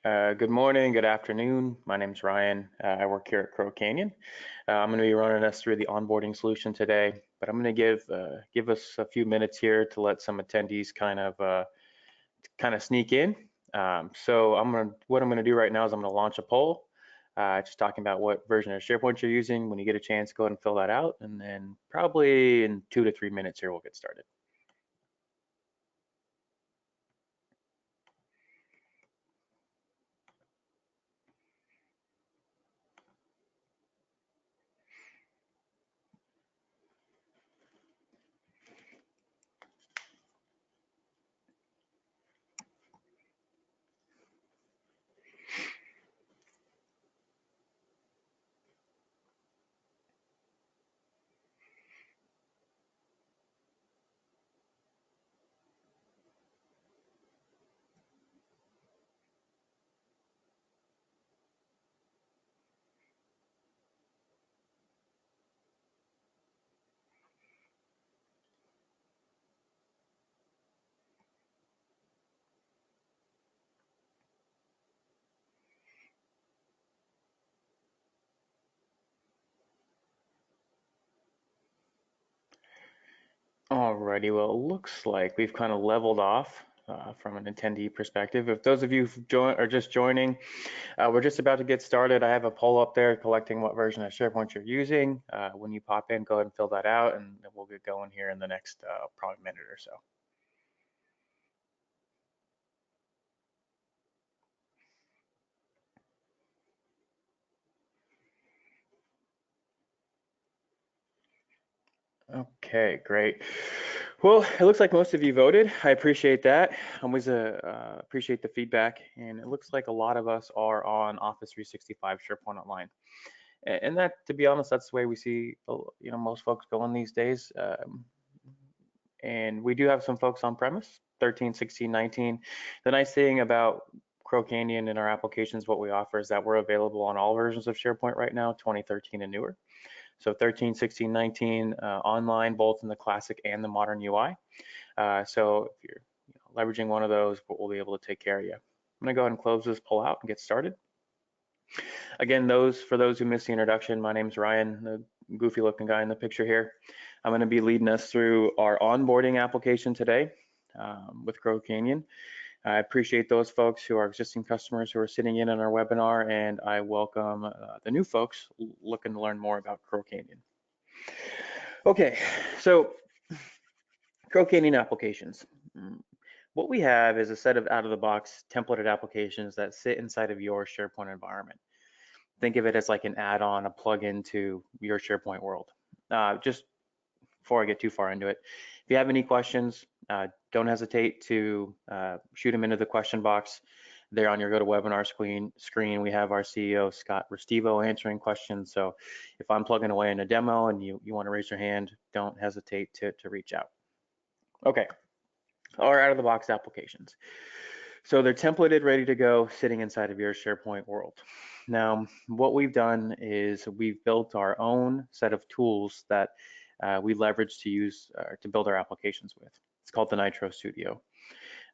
Good morning, good afternoon. My name is Ryan. I work here at Crow Canyon. I'm going to be running us through the onboarding solution today, but I'm going to give us a few minutes here to let some attendees kind of sneak in. What I'm going to do right now is I'm going to launch a poll, just talking about what version of SharePoint you're using. When you get a chance, go ahead and fill that out, and then probably in 2 to 3 minutes here, we'll get started. Alrighty, well, it looks like we've kind of leveled off from an attendee perspective. If those of you are just joining, we're just about to get started. I have a poll up there collecting what version of SharePoint you're using. When you pop in, go ahead and fill that out, and then we'll get going here in the next probably minute or so. Okay, great. Well, it looks like most of you voted. I appreciate that. I always appreciate the feedback, and it looks like a lot of us are on Office 365 SharePoint Online. And that, to be honest, that's the way we see, most folks going these days. And we do have some folks on premise, 13, 16, 19. The nice thing about Crow Canyon and our applications, what we offer is that we're available on all versions of SharePoint right now, 2013 and newer. So 13, 16, 19 online, both in the classic and the modern UI. So if you're leveraging one of those, we'll be able to take care of you. I'm gonna go ahead and close this poll out and get started. Again, for those who missed the introduction, my name's Ryan, the goofy looking guy in the picture here. I'm going to be leading us through our onboarding application today with Crow Canyon. I appreciate those folks who are existing customers who are sitting in on our webinar, and I welcome the new folks looking to learn more about Crow Canyon. Okay, so Crow Canyon applications. What we have is a set of out-of-the-box templated applications that sit inside of your SharePoint environment. Think of it as like an add-on, a plug-in to your SharePoint world. Just before I get too far into it, if you have any questions, don't hesitate to shoot them into the question box there on your GoToWebinar screen. We have our CEO, Scott Restivo, answering questions. So if I'm plugging away in a demo and you want to raise your hand, don't hesitate to reach out. Okay, our out-of-the-box applications. So they're templated, ready to go, sitting inside of your SharePoint world. Now, what we've done is we've built our own set of tools that we leverage to use to build our applications with. It's called the NITRO Studio.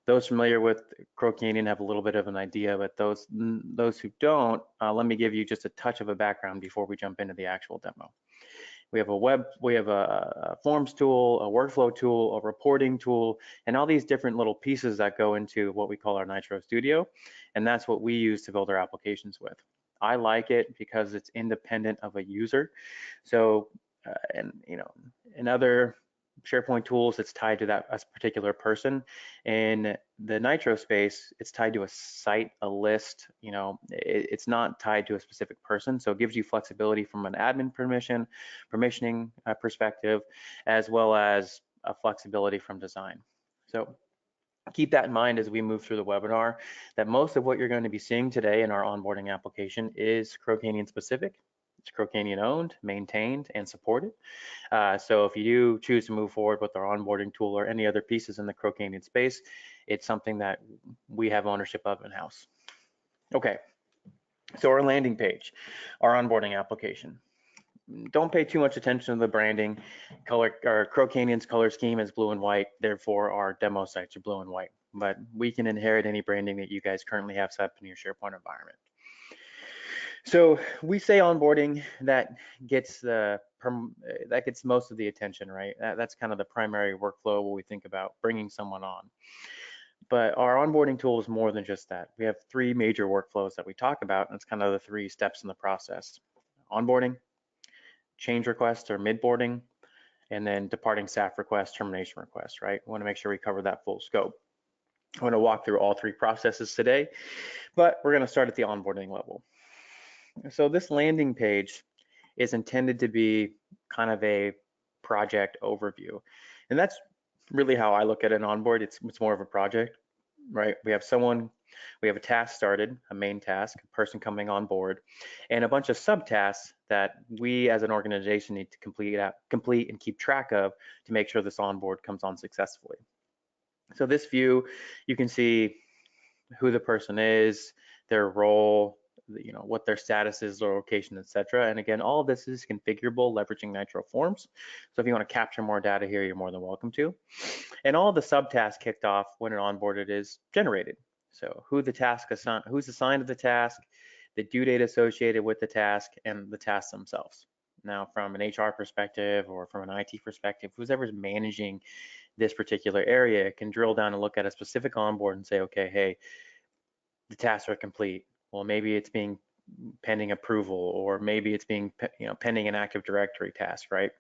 Those familiar with Crow Canyon have a little bit of an idea, but those who don't, let me give you just a touch of a background before we jump into the actual demo. We have a forms tool, a workflow tool, a reporting tool, and all these different little pieces that go into what we call our NITRO Studio. And that's what we use to build our applications with. I like it because it's independent of a user. So, in other SharePoint tools, it's tied to a particular person. In the NITRO space, it's tied to a site, a list. It's not tied to a specific person. So it gives you flexibility from an admin permissioning perspective, as well as a flexibility from design. So keep that in mind as we move through the webinar, that most of what you're going to be seeing today in our onboarding application is Crow Canyon specific. It's Crow Canyon owned, maintained, and supported. So if you do choose to move forward with our onboarding tool or any other pieces in the Crow Canyon space, it's something that we have ownership of in-house. Okay, so our landing page, our onboarding application. don't pay too much attention to the branding. Color, or Crow Canyon's color scheme is blue and white, therefore our demo sites are blue and white. But we can inherit any branding that you guys currently have set up in your SharePoint environment. So we say onboarding, that gets most of the attention, right? That's kind of the primary workflow when we think about bringing someone on. But our onboarding tool is more than just that. We have 3 major workflows that we talk about, and it's kind of the 3 steps in the process: onboarding, change request or midboarding, and then departing staff request, termination request, right? We want to make sure we cover that full scope. I'm going to walk through all 3 processes today, but we're going to start at the onboarding level. So this landing page is intended to be kind of a project overview. And that's really how I look at an onboard. It's more of a project, right? We have a task started, a main task, a person coming on board, and a bunch of subtasks that we as an organization need to complete and keep track of to make sure this onboard comes on successfully. So this view, you can see who the person is, their role, what their status is, their location, etc. And again, all of this is configurable leveraging NITRO forms. So if you want to capture more data here, you're more than welcome to. And all the subtasks kicked off when an onboarded is generated. So who's assigned to the task, the due date associated with the task, and the tasks themselves. Now, from an HR perspective or from an IT perspective, whoever's managing this particular area can drill down and look at a specific onboard and say, okay, hey, the tasks are complete. Well, maybe it's being pending approval, or maybe it's being pending an Active Directory task, right?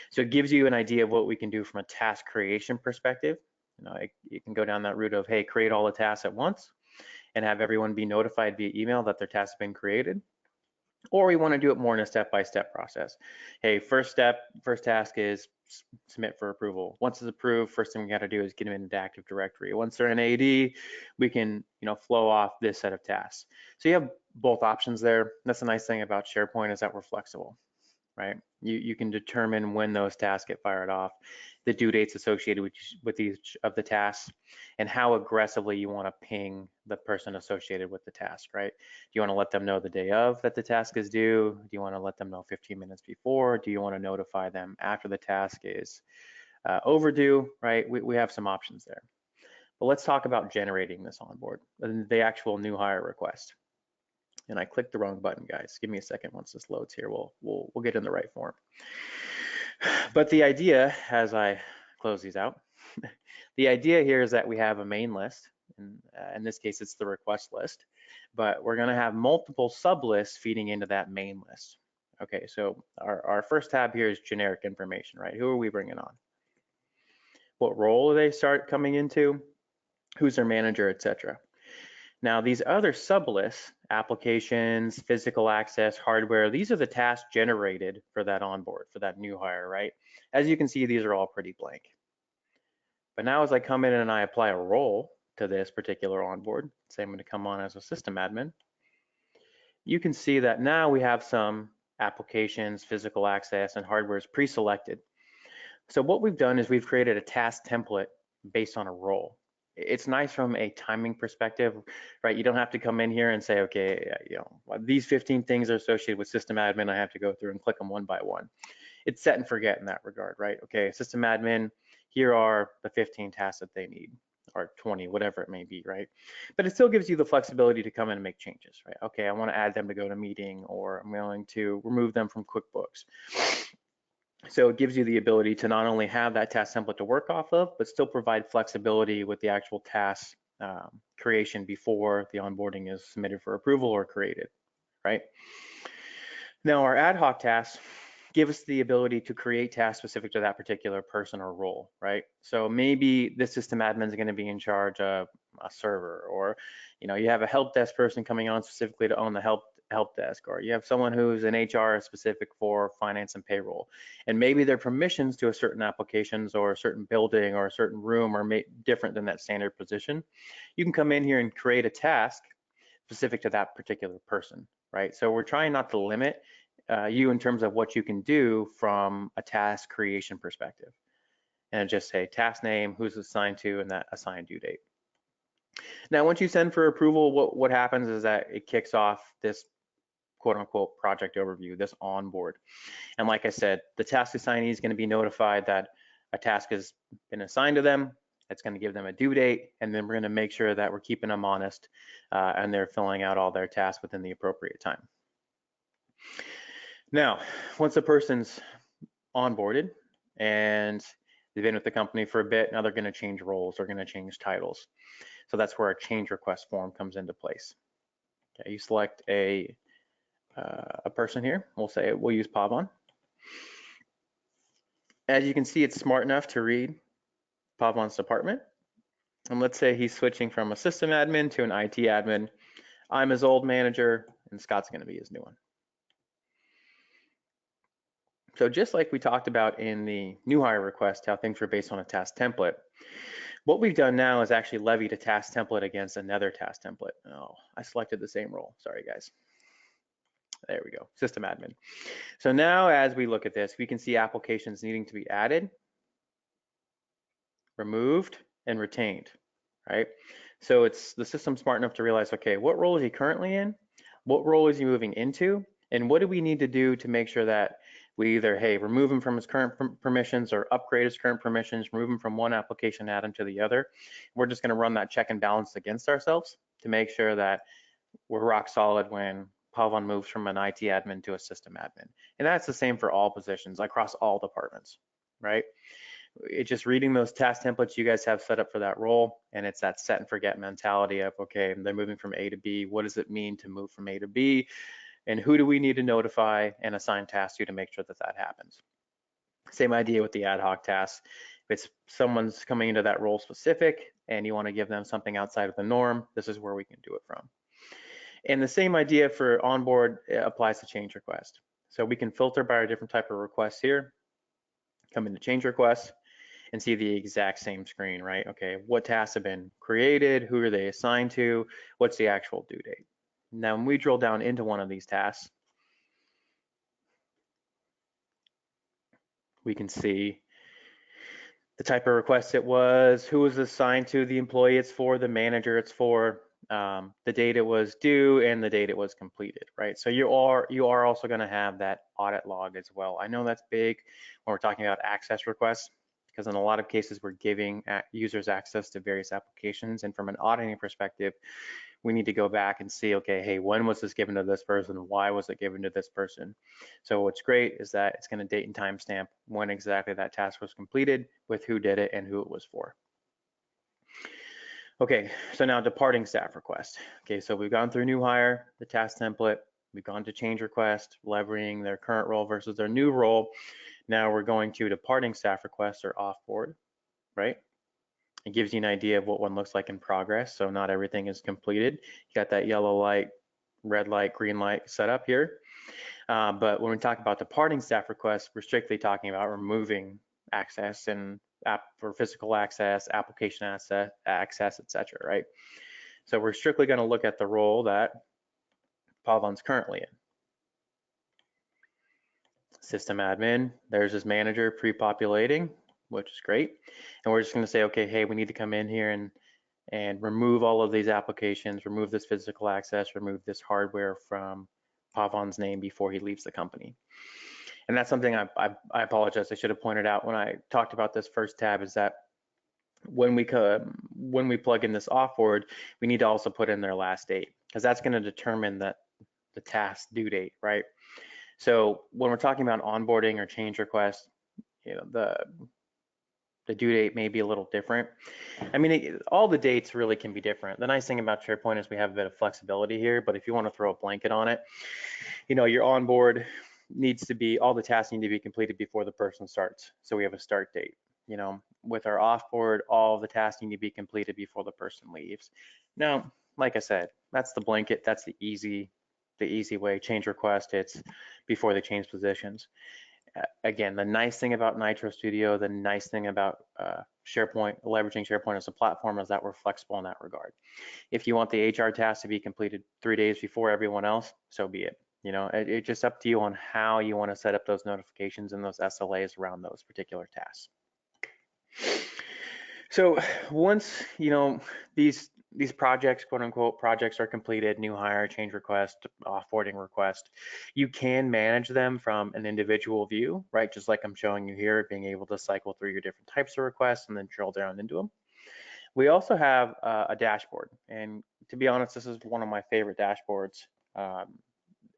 So it gives you an idea of what we can do from a task creation perspective. You can go down that route of, hey, create all the tasks at once and have everyone be notified via email that their tasks have been created. Or we want to do it more in a step-by-step process. Hey, first task is submit for approval. Once it's approved, first thing we got to do is get them into Active Directory. Once they're in AD, we can flow off this set of tasks. So you have both options there. That's the nice thing about SharePoint, is that we're flexible, right? You can determine when those tasks get fired off, the due dates associated with each of the tasks, and how aggressively you want to ping the person associated with the task, right? Do you want to let them know the day of that the task is due? Do you want to let them know 15 minutes before? Do you want to notify them after the task is overdue, right? We have some options there. But let's talk about generating this onboard, the actual new hire request. And I clicked the wrong button, guys. Give me a second. Once this loads here, we'll get in the right form. But the idea, as I close these out, the idea here is that we have a main list. In this case, it's the request list, but we're going to have multiple sub-lists feeding into that main list. Okay, so our first tab here is generic information, right? Who are we bringing on? What role do they start coming into? Who's their manager, etc. Now, these other sub-lists, applications, physical access, hardware, these are the tasks generated for that onboard, for that new hire, right? As you can see, these are all pretty blank. But now as I come in and I apply a role to this particular onboard, say I'm going to come on as a system admin, you can see that now we have some applications, physical access, and hardware is pre-selected. So what we've done is we've created a task template based on a role. It's nice from a timing perspective, right? You don't have to come in here and say, okay, these 15 things are associated with system admin. I have to go through and click them one by one. It's set and forget in that regard, right? Okay, system admin, here are the 15 tasks that they need, or 20, whatever it may be, right? But it still gives you the flexibility to come in and make changes, right? Okay, I want to add them to go to meeting, or I'm willing to remove them from QuickBooks. So it gives you the ability to not only have that task template to work off of, but still provide flexibility with the actual task creation before the onboarding is submitted for approval or created, right? Now, our ad hoc tasks give us the ability to create tasks specific to that particular person or role, right? So maybe the system admin is going to be in charge of a server, or you have a help desk person coming on specifically to own the help desk, or you have someone who's in HR specific for finance and payroll, and maybe their permissions to a certain applications or a certain building or a certain room are different than that standard position. You can come in here and create a task specific to that particular person, right? So we're trying not to limit you in terms of what you can do from a task creation perspective, and just say task name, who's assigned to, and that assigned due date. Now, once you send for approval, what happens is that it kicks off this quote unquote project overview, this onboard. And like I said, the task assignee is going to be notified that a task has been assigned to them. It's going to give them a due date, and then we're going to make sure that we're keeping them honest and they're filling out all their tasks within the appropriate time. Now, once a person's onboarded and they've been with the company for a bit, now they're going to change roles, they're going to change titles. So that's where our change request form comes into place. Okay, you select a person here. We'll use Pavan. As you can see, it's smart enough to read Pavan's department. And let's say he's switching from a system admin to an IT admin. I'm his old manager, and Scott's going to be his new one. So just like we talked about in the new hire request, how things were based on a task template, what we've done now is actually levied a task template against another task template. Oh, I selected the same role. Sorry, guys. There we go, system admin. So now as we look at this, we can see applications needing to be added, removed, and retained, right? So it's the system smart enough to realize, okay, what role is he currently in? What role is he moving into? And what do we need to do to make sure that we either, hey, remove him from his current permissions or upgrade his current permissions, remove him from one application, add him to the other. We're just gonna run that check and balance against ourselves to make sure that we're rock solid when Pavan moves from an IT admin to a system admin. And that's the same for all positions across all departments, right? It's just reading those task templates you guys have set up for that role, and it's that set and forget mentality of, okay, they're moving from A to B. What does it mean to move from A to B? And who do we need to notify and assign tasks to make sure that that happens? Same idea with the ad hoc tasks. If it's someone's coming into that role specific and you want to give them something outside of the norm, this is where we can do it from. And the same idea for onboard applies to change request. So we can filter by our different type of requests here, come into change requests, and see the exact same screen, right? Okay, what tasks have been created? Who are they assigned to? What's the actual due date? Now, when we drill down into one of these tasks, we can see the type of request it was, who was assigned to the employee it's for, the manager it's for, the date it was due, and the date it was completed, right? So you are also going to have that audit log as well. I know that's big when we're talking about access requests, because in a lot of cases we're giving users access to various applications, and from an auditing perspective, we need to go back and see, okay, hey, when was this given to this person? Why was it given to this person? So what's great is that it's going to date and timestamp when exactly that task was completed, with who did it, and who it was for. Okay, so now departing staff request. Okay, so we've gone through new hire, the task template, we've gone to change request, leveraging their current role versus their new role. Now we're going to departing staff request or offboard, right? It gives you an idea of what one looks like in progress. So not everything is completed. You got that yellow light, red light, green light set up here. But when we talk about departing staff requests, we're strictly talking about removing access and for physical access, application access, etc. Right? So we're strictly going to look at the role that Pavan's currently in. System admin, there's his manager pre-populating, which is great. And we're just going to say, okay, hey, we need to come in here and remove all of these applications, remove this physical access, remove this hardware from Pavan's name before he leaves the company. And that's something I apologize, I should have pointed out when I talked about this first tab, is that when we plug in this offboard, we need to also put in their last date, because that's going to determine the task due date, right? So when we're talking about onboarding or change requests, you know, the due date may be a little different. I mean, all the dates really can be different. The nice thing about SharePoint is we have a bit of flexibility here, but if you want to throw a blanket on it, you know, your onboard needs to be, all the tasks need to be completed before the person starts. So we have a start date. You know, with our offboard, all the tasks need to be completed before the person leaves. Now, like I said, that's the blanket, that's the easy way. Change request, it's before they change positions. Again, the nice thing about NITRO Studio, the nice thing about SharePoint, leveraging SharePoint as a platform, is that we're flexible in that regard. If you want the HR task to be completed 3 days before everyone else, so be it. You know, it's just up to you on how you want to set up those notifications and those SLAs around those particular tasks. So once, you know, these these projects, quote unquote, projects are completed, new hire, change request, offboarding request. You can manage them from an individual view, right? Just like I'm showing you here, being able to cycle through your different types of requests and then drill down into them. We also have a dashboard, and to be honest, this is one of my favorite dashboards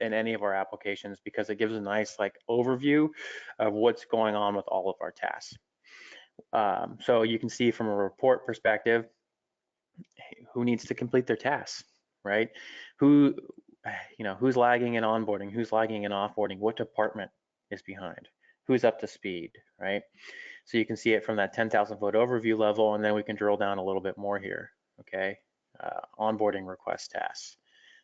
in any of our applications because it gives a nice like overview of what's going on with all of our tasks. So you can see from a report perspective, who needs to complete their tasks, right? Who's lagging in onboarding, who's lagging in offboarding, what department is behind, who's up to speed, right? So you can see it from that 10,000 foot overview level, and then we can drill down a little bit more here, okay? Onboarding request tasks,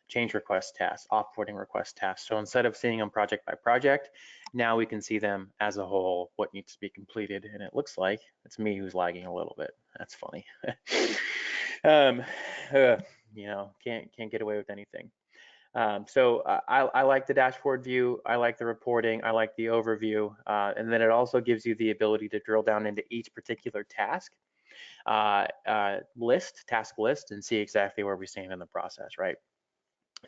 change request tasks, offboarding request tasks. So instead of seeing them project by project, now we can see them as a whole, what needs to be completed. And it looks like it's me who's lagging a little bit. That's funny. Can't get away with anything. So I like the dashboard view. I like the reporting. I like the overview. And then it also gives you the ability to drill down into each particular task task list, and see exactly where we stand in the process, right?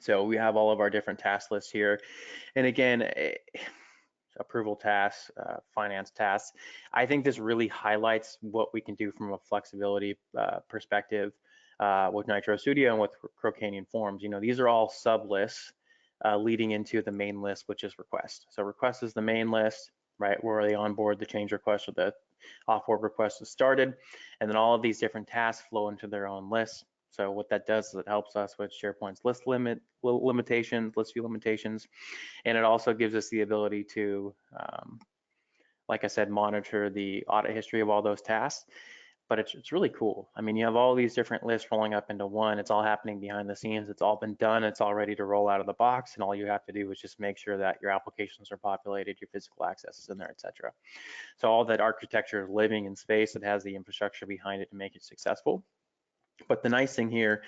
So we have all of our different task lists here. And again, approval tasks, finance tasks. I think this really highlights what we can do from a flexibility perspective with NITRO Studio and with Crow Canyon Forms. These are all sub lists leading into the main list, which is request. So request is the main list, right, where they onboard the change request or the offboard request is started. And then all of these different tasks flow into their own lists. So what that does is it helps us with SharePoint's list limitations, list view limitations, and it also gives us the ability to, like I said, monitor the audit history of all those tasks. But it's really cool. I mean, you have all these different lists rolling up into one. It's all happening behind the scenes. It's all been done. It's all ready to roll out of the box, and all you have to do is just make sure that your applications are populated, your physical access is in there, etc. So all that architecture is living in space. It has the infrastructure behind it to make it successful. But the nice thing here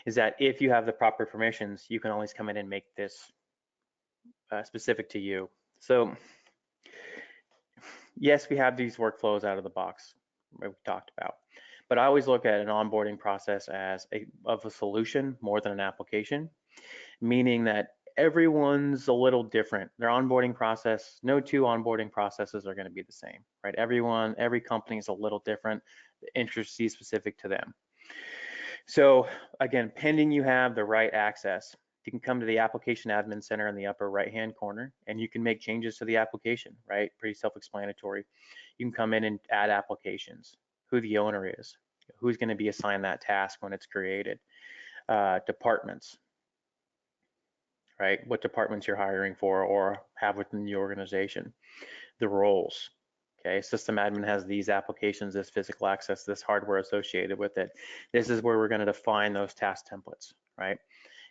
is that if you have the proper permissions, you can always come in and make this specific to you. So yes, we have these workflows out of the box we talked about, but I always look at an onboarding process as a solution more than an application, meaning that everyone's a little different. Their onboarding process, no two onboarding processes are going to be the same, right? Every company is a little different. The interest is specific to them. So again, pending you have the right access, you can come to the application admin center in the upper right-hand corner, and you can make changes to the application, right? Pretty self-explanatory. You can come in and add applications, who the owner is, who's going to be assigned that task when it's created, departments, right? What departments you're hiring for or have within the organization, the roles. Okay, system admin has these applications, this physical access, this hardware associated with it. This is where we're going to define those task templates, right?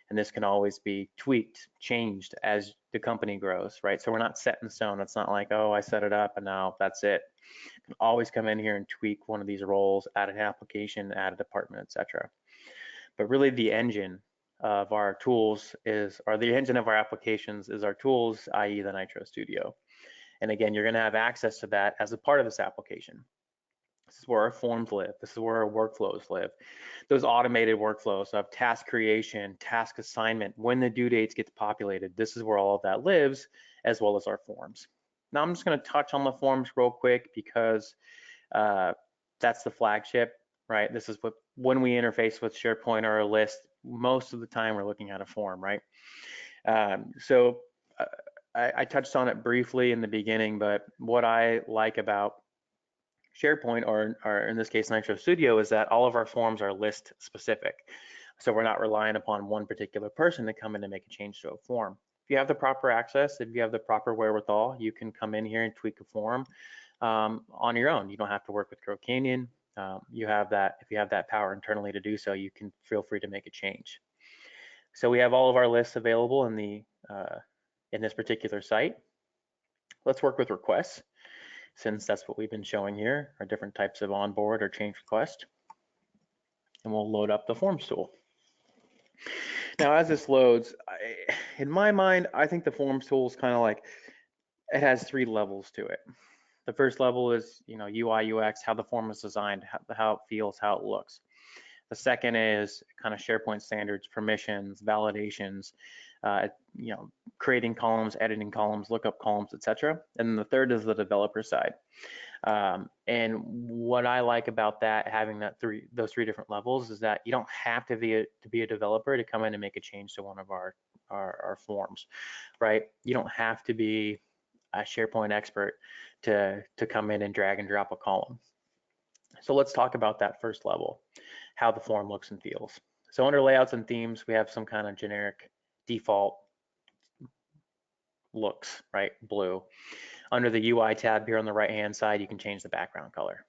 And this can always be tweaked, changed as the company grows, right? So we're not set in stone. It's not like, oh, I set it up and now that's it. You can always come in here and tweak one of these roles, add an application, add a department, etc. But really the engine of our tools or the engine of our applications is our tools, i.e. the NITRO Studio. And again, you're going to have access to that as a part of this application. This is where our forms live. This is where our workflows live. Those automated workflows of task creation, task assignment, when the due dates get populated, this is where all of that lives, as well as our forms. Now I'm just going to touch on the forms real quick because that's the flagship, right? This is when we interface with SharePoint or a list, most of the time we're looking at a form, right? I touched on it briefly in the beginning, but what I like about SharePoint, or in this case, NITRO Studio, is that all of our forms are list specific. So we're not relying upon one particular person to come in and make a change to a form. If you have the proper access, if you have the proper wherewithal, you can come in here and tweak a form on your own. You don't have to work with Crow Canyon. If you have that power internally to do so, you can feel free to make a change. So we have all of our lists available in this particular site. Let's work with requests, since that's what we've been showing here, our different types of onboard or change request. And we'll load up the forms tool. Now, as this loads, in my mind, I think the forms tool is kind of like, it has 3 levels to it. The first level is, UI, UX, how the form is designed, how it feels, how it looks. The second is kind of SharePoint standards, permissions, validations, creating columns, editing columns, lookup columns, etc. And then the third is the developer side. And what I like about that, having those three different levels, is that you don't have to be a developer to come in and make a change to one of our forms, right? You don't have to be a SharePoint expert to come in and drag and drop a column. So let's talk about that first level, how the form looks and feels. So under layouts and themes, we have some kind of generic default looks, right? Blue. Under the UI tab here on the right-hand side, you can change the background color.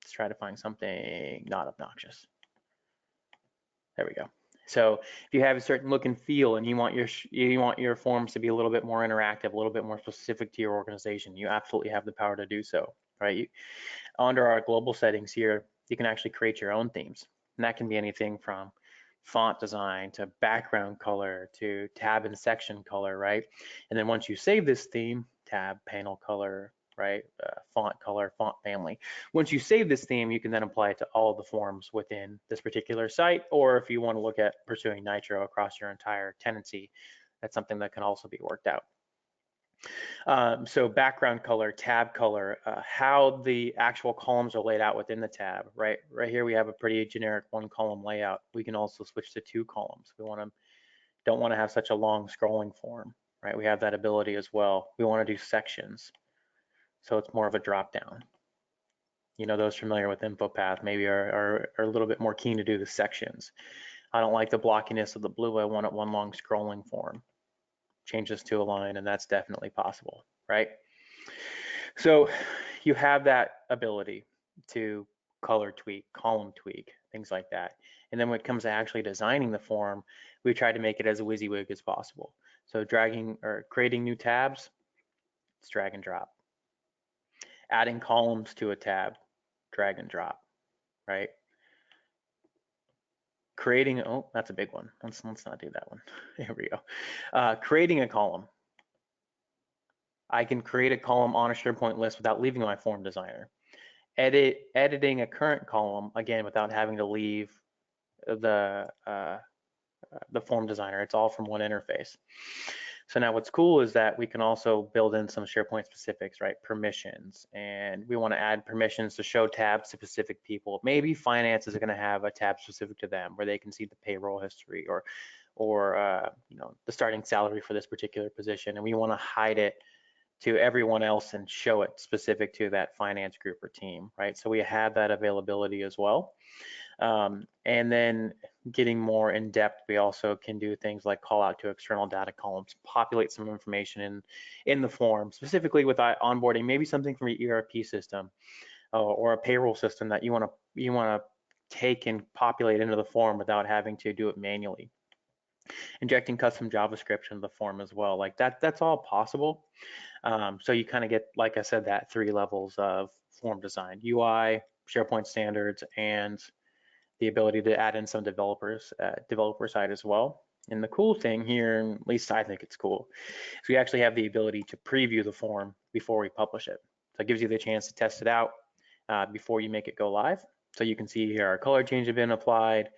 Let's try to find something not obnoxious. There we go. So if you have a certain look and feel and you want your forms to be a little bit more interactive, a little bit more specific to your organization, you absolutely have the power to do so, right? Under our global settings here, you can actually create your own themes. And that can be anything from font design to background color to tab and section color, right? And then once you save this theme, tab, panel color, right? Font color, font family. Once you save this theme, you can then apply it to all of the forms within this particular site, or if you want to look at pursuing NITRO across your entire tenancy, that's something that can also be worked out. So background color, tab color, how the actual columns are laid out within the tab, right? Right here we have a pretty generic one column layout. We can also switch to 2 columns. We don't want to have such a long scrolling form, right? We have that ability as well. We want to do sections. So it's more of a drop down. You know, those familiar with InfoPath maybe are a little bit more keen to do the sections. I don't like the blockiness of the blue. I want it one long scrolling form. Change this to a line, and that's definitely possible, right? So you have that ability to color tweak, column tweak, things like that. And then when it comes to actually designing the form, we try to make it as WYSIWYG as possible. So dragging or creating new tabs, it's drag and drop. Adding columns to a tab, drag and drop, right? Creating, oh, that's a big one. Let's not do that one. Here we go. Creating a column. I can create a column on a SharePoint list without leaving my form designer. Editing a current column, again, without having to leave the form designer. It's all from one interface. So now what's cool is that we can also build in some SharePoint specifics, right? Permissions, and we want to add permissions to show tabs to specific people. Maybe finance is going to have a tab specific to them where they can see the payroll history or the starting salary for this particular position, and we want to hide it to everyone else and show it specific to that finance group or team, right? So we have that availability as well. And then getting more in depth, we also can do things like call out to external data columns, populate some information in the form, specifically with onboarding, maybe something from your ERP system or a payroll system that you want to take and populate into the form without having to do it manually. Injecting custom JavaScript into the form as well, like that's all possible. So you kind of get, like I said, that 3 levels of form design: UI, SharePoint standards, and the ability to add in some developer side as well. And the cool thing here, at least I think it's cool, is we actually have the ability to preview the form before we publish it. So it gives you the chance to test it out before you make it go live. So you can see here our color change has been applied,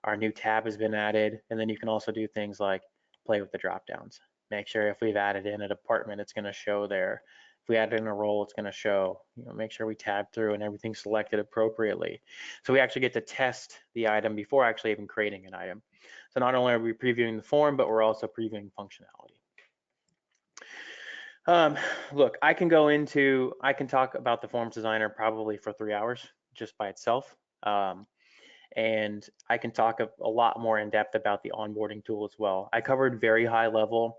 our new tab has been added, and then you can also do things like play with the drop downs. Make sure if we've added in a department, it's going to show there. If we added in a role, it's going to show. Make sure we tab through and everything's selected appropriately. So we actually get to test the item before actually even creating an item. So not only are we previewing the form, but we're also previewing functionality. Look, I can talk about the forms designer probably for 3 hours just by itself. And I can talk a lot more in depth about the onboarding tool as well. I covered very high level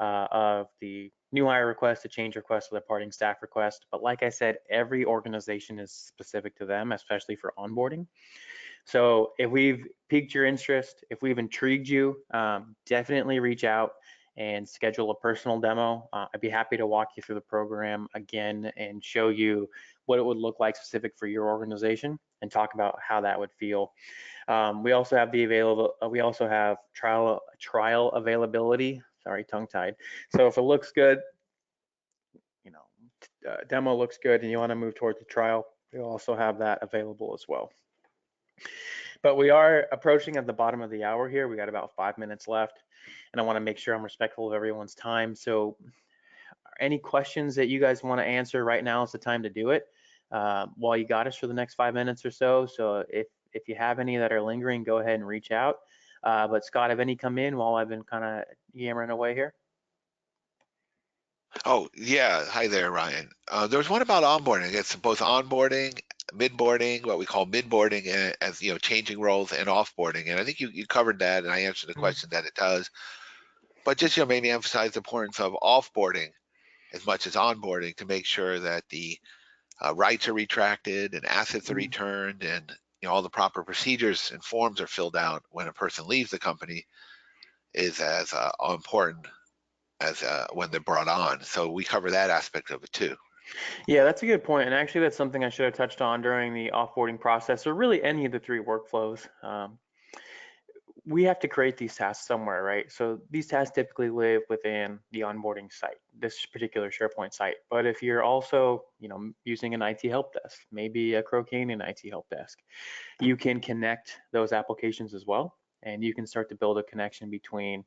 of the new hire request, the change request, the departing staff request. But like I said, every organization is specific to them, especially for onboarding. So if we've piqued your interest, if we've intrigued you, definitely reach out and schedule a personal demo. I'd be happy to walk you through the program again and show you what it would look like specific for your organization and talk about how that would feel. We also have trial availability. Sorry, tongue-tied. So if it looks good, demo looks good and you want to move towards the trial, we also have that available as well. But we are approaching at the bottom of the hour here. We got about 5 minutes left, and I want to make sure I'm respectful of everyone's time. So any questions that you guys want to answer right now is the time to do it while you got us for the next 5 minutes or so. So if you have any that are lingering, go ahead and reach out. But Scott, have any come in while I've been kind of yammering away here? Oh, yeah. Hi there, Ryan. There was one about onboarding. It's both onboarding, midboarding, what we call midboarding, as changing roles, and offboarding. And I think you covered that, and I answered the question that it does. But just maybe emphasize the importance of offboarding as much as onboarding to make sure that the rights are retracted and assets are returned, and all the proper procedures and forms are filled out when a person leaves the company is as important as when they're brought on. So we cover that aspect of it too. Yeah, that's a good point. And actually, that's something I should have touched on during the offboarding process, or really any of the three workflows. We have to create these tasks somewhere, right? So these tasks typically live within the onboarding site, this particular SharePoint site. But if you're also, using an IT help desk, maybe a Crocanian IT help desk, you can connect those applications as well, and you can start to build a connection between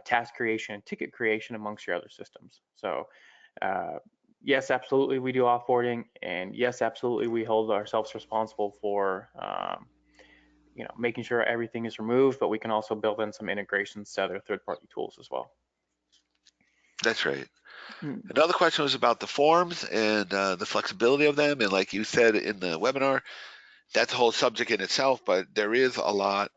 task creation and ticket creation amongst your other systems. So yes, absolutely, we do offboarding, and yes, absolutely, we hold ourselves responsible for making sure everything is removed, but we can also build in some integrations to other third-party tools as well. That's right. Another question was about the forms and the flexibility of them. And like you said in the webinar, that's a whole subject in itself, but there is a lot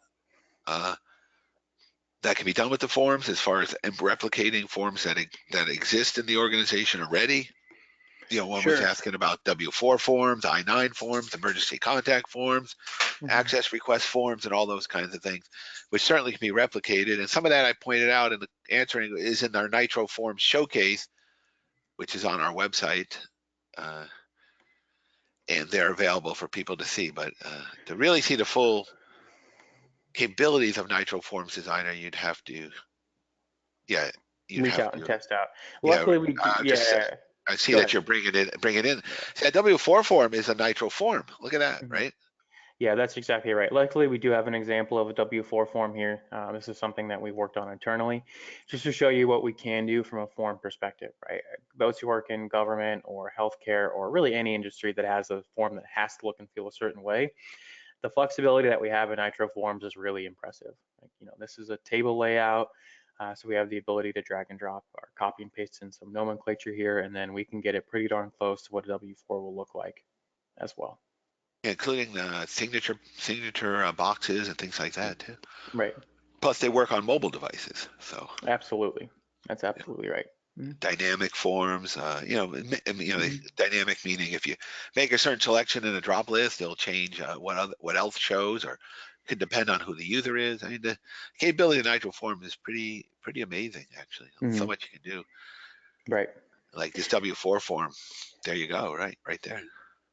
that can be done with the forms as far as replicating forms that exist in the organization already. One was Sure. asking about W-4 forms, I-9 forms, emergency contact forms, access request forms, and all those kinds of things, which certainly can be replicated. And some of that I pointed out in the answering is in our NITRO Forms showcase, which is on our website, and they're available for people to see. But to really see the full capabilities of NITRO Forms Designer, you'd have to, Reach out and test out. yeah. Luckily, we do. Yeah. I see Go that ahead. you're bringing it in. See, that W4 form is a NITRO form. Look at that, right? Yeah, that's exactly right. Luckily, we do have an example of a W4 form here. This is something that we worked on internally, just to show you what we can do from a form perspective, right? Those who work in government or healthcare or really any industry that has a form that has to look and feel a certain way, the flexibility that we have in NITRO forms is really impressive. This is a table layout. So we have the ability to drag and drop or copy and paste in some nomenclature here, and then we can get it pretty darn close to what a W4 will look like as well. Including the signature boxes and things like that too. Right. Plus, they work on mobile devices, so Absolutely. That's absolutely right. dynamic forms. Dynamic meaning if you make a certain selection in a drop list, it'll change what else shows, or could depend on who the user is. I mean, the capability of NITRO form is pretty amazing, actually. So much you can do. Right. Like this W4 form, there you go, right there.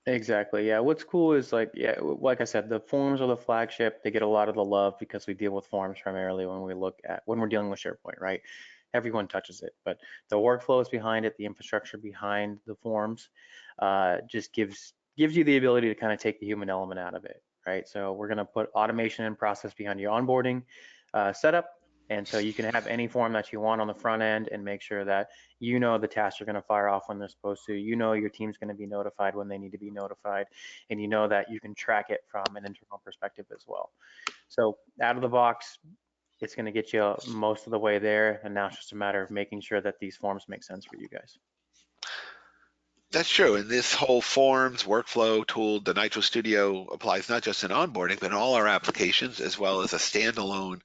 Exactly. Yeah. What's cool is like I said, the forms are the flagship. They get a lot of the love because we deal with forms primarily when we're dealing with SharePoint, right? Everyone touches it, but the workflows behind it, the infrastructure behind the forms, just gives you the ability to kind of take the human element out of it, right? So we're going to put automation and process behind your onboarding setup. And so you can have any form that you want on the front end and make sure that the tasks are going to fire off when they're supposed to. Your team's going to be notified when they need to be notified, and that you can track it from an internal perspective as well. So out of the box, it's going to get you most of the way there, and now it's just a matter of making sure that these forms make sense for you guys. That's true. And this whole forms workflow tool, the NITRO Studio, applies not just in onboarding, but in all our applications, as well as a standalone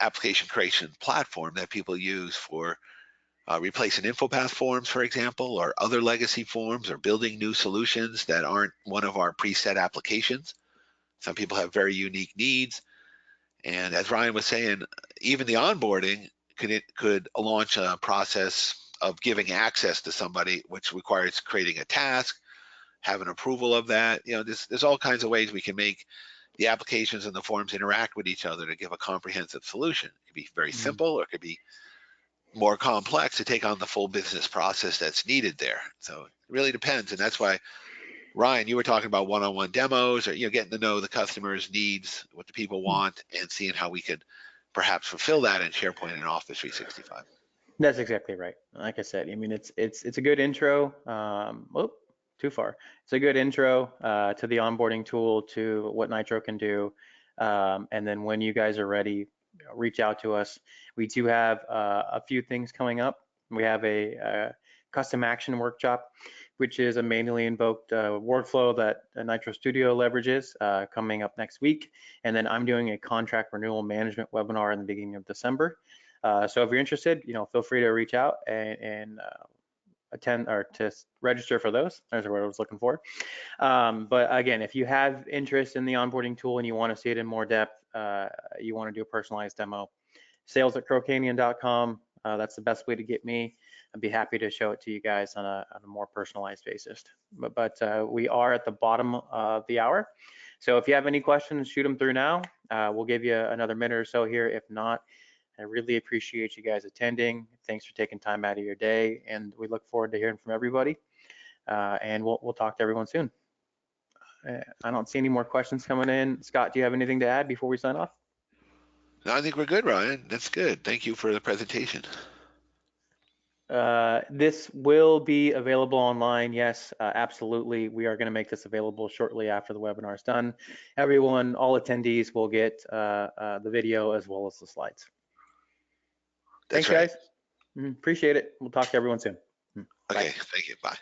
application creation platform that people use for replacing InfoPath forms, for example, or other legacy forms, or building new solutions that aren't one of our preset applications. Some people have very unique needs. And as Ryan was saying, even the onboarding could launch a process of giving access to somebody, which requires creating a task, have an approval of that. There's all kinds of ways we can make the applications and the forms interact with each other to give a comprehensive solution. It could be very simple, or it could be more complex to take on the full business process that's needed there. So it really depends, and that's why Ryan, you were talking about one-on-one demos, or getting to know the customer's needs, what the people want, and seeing how we could perhaps fulfill that in SharePoint and Office 365. That's exactly right. Like I said, I mean, it's a good intro. Too far. It's a good intro to the onboarding tool, to what NITRO can do, and then when you guys are ready, reach out to us. We do have a few things coming up. We have a custom action workshop, which is a manually invoked workflow that NITRO Studio leverages, coming up next week. And then I'm doing a contract renewal management webinar in the beginning of December. So if you're interested, feel free to reach out and attend, or to register for those. There's what I was looking for. But again, if you have interest in the onboarding tool and you want to see it in more depth, you want to do a personalized demo, sales@crocanian.com. That's the best way to get me. I'd be happy to show it to you guys on a more personalized basis. But we are at the bottom of the hour. So if you have any questions, shoot them through now. We'll give you another minute or so here. If not, I really appreciate you guys attending. Thanks for taking time out of your day, and we look forward to hearing from everybody. And we'll talk to everyone soon. I don't see any more questions coming in. Scott, do you have anything to add before we sign off? No, I think we're good, Ryan. That's good. Thank you for the presentation. This will be available online. Yes, absolutely. We are going to make this available shortly after the webinar is done. Everyone, all attendees will get the video as well as the slides. That's Thanks, right. guys. Appreciate it. We'll talk to everyone soon. Bye. Okay, thank you. Bye.